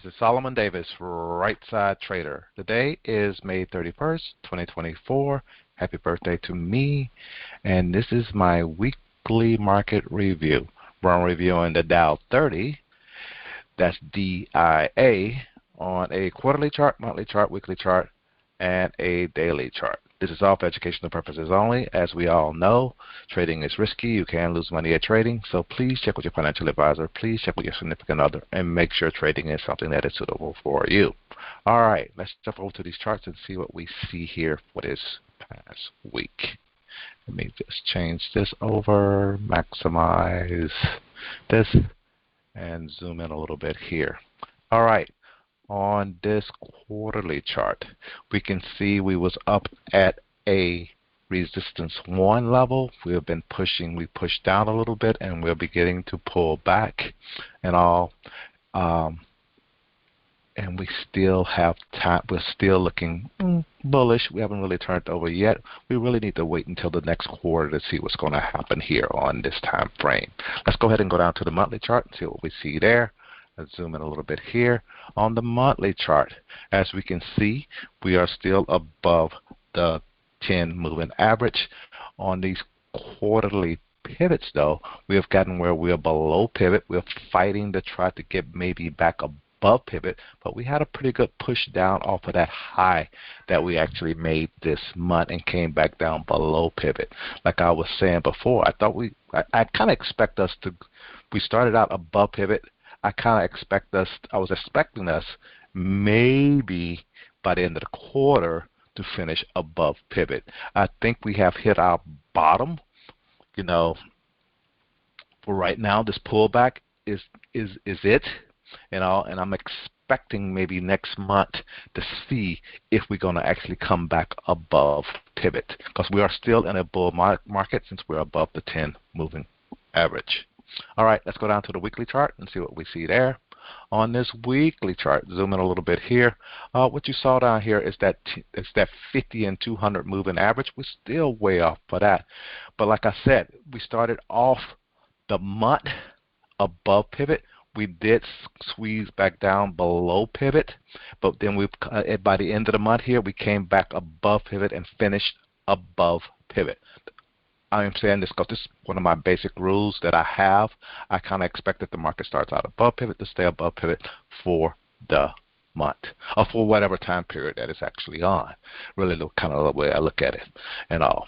This is Solomon Davis, Right Side Trader. Today is May 31st, 2024. Happy birthday to me. And this is my weekly market review, where I'm reviewing the Dow 30, that's DJIA, on a quarterly chart, monthly chart, weekly chart, and a daily chart. This is all for educational purposes only. As we all know, trading is risky. You can lose money at trading. So please check with your financial advisor. Please check with your significant other and make sure trading is something that is suitable for you. All right, let's jump over to these charts and see what we see here for this past week. Let me just change this over, maximize this, and zoom in a little bit here. All right. On this quarterly chart, we can see we was up at a resistance 1 level. We have been pushing. We pushed down a little bit, and we're beginning to pull back and all. And we still have time. We're still looking bullish. We haven't really turned over yet. We really need to wait until the next quarter to see what's going to happen here on this time frame. Let's go ahead and go down to the monthly chart and see what we see there. Let's zoom in a little bit here. On the monthly chart, as we can see, we are still above the 10 moving average. On these quarterly pivots, though, we have gotten where we are below pivot. We're fighting to try to get maybe back above pivot, but we had a pretty good push down off of that high that we actually made this month and came back down below pivot. Like I was saying before, I kind of expect us to, we started out above pivot. I was expecting us maybe by the end of the quarter to finish above pivot. I think we have hit our bottom. You know, for right now, this pullback is it. You know, and I'm expecting maybe next month to see if we're going to actually come back above pivot, because we are still in a bull market since we're above the 10 moving average. All right, let's go down to the weekly chart and see what we see there. On this weekly chart, zoom in a little bit here. What you saw down here is that 50 and 200 moving average. We're still way off for that. But like I said, we started off the month above pivot. We did squeeze back down below pivot, but then by the end of the month here, we came back above pivot and finished above pivot. I am saying this because this is one of my basic rules that I have. I kind of expect that the market starts out above pivot to stay above pivot for the month, or for whatever time period that it's actually on. Really kind of the way I look at it and all.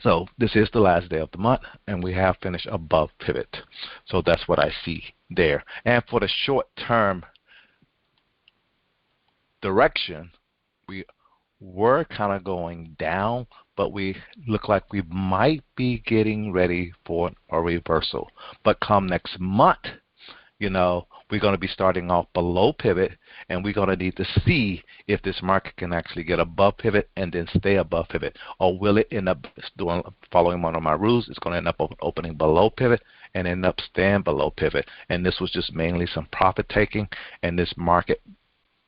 So this is the last day of the month, and we have finished above pivot. So that's what I see there. And for the short-term direction, we were kind of going down, but we look like we might be getting ready for a reversal. But come next month, you know, we're going to be starting off below pivot, and we're going to need to see if this market can actually get above pivot and then stay above pivot, or will it end up following one of my rules? It's going to end up opening below pivot and end up staying below pivot. And this was just mainly some profit taking, and this market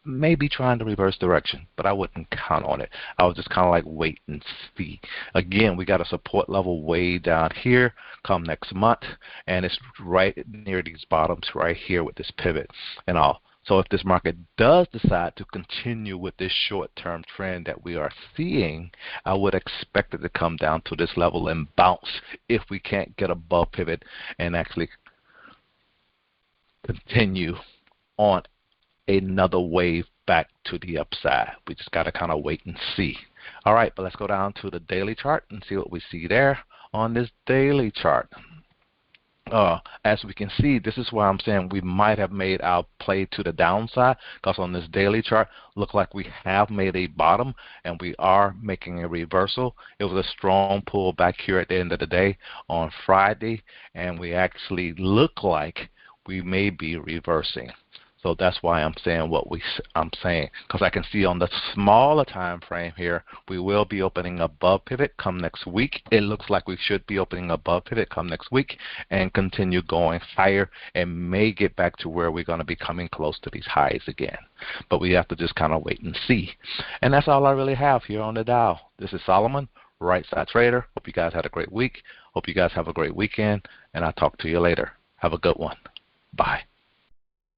maybe trying to reverse direction, but I wouldn't count on it. I was just kind of like wait and see. Again, we got a support level way down here come next month, and it's right near these bottoms right here with this pivot and all. So if this market does decide to continue with this short-term trend that we are seeing, I would expect it to come down to this level and bounce if we can't get above pivot and actually continue on another wave back to the upside. We just got to kind of wait and see. All right, but let's go down to the daily chart and see what we see there on this daily chart. As we can see, this is why I'm saying we might have made our play to the downside, because on this daily chart, look like we have made a bottom and we are making a reversal. It was a strong pull back here at the end of the day on Friday, and we actually look like we may be reversing. So that's why I'm saying what I'm saying, because I can see on the smaller time frame here, we will be opening above pivot come next week. It looks like we should be opening above pivot come next week and continue going higher, and may get back to where we're going to be coming close to these highs again. But we have to just kind of wait and see. And that's all I really have here on the Dow. This is Solomon, Right Side Trader. Hope you guys had a great week. Hope you guys have a great weekend, and I'll talk to you later. Have a good one. Bye.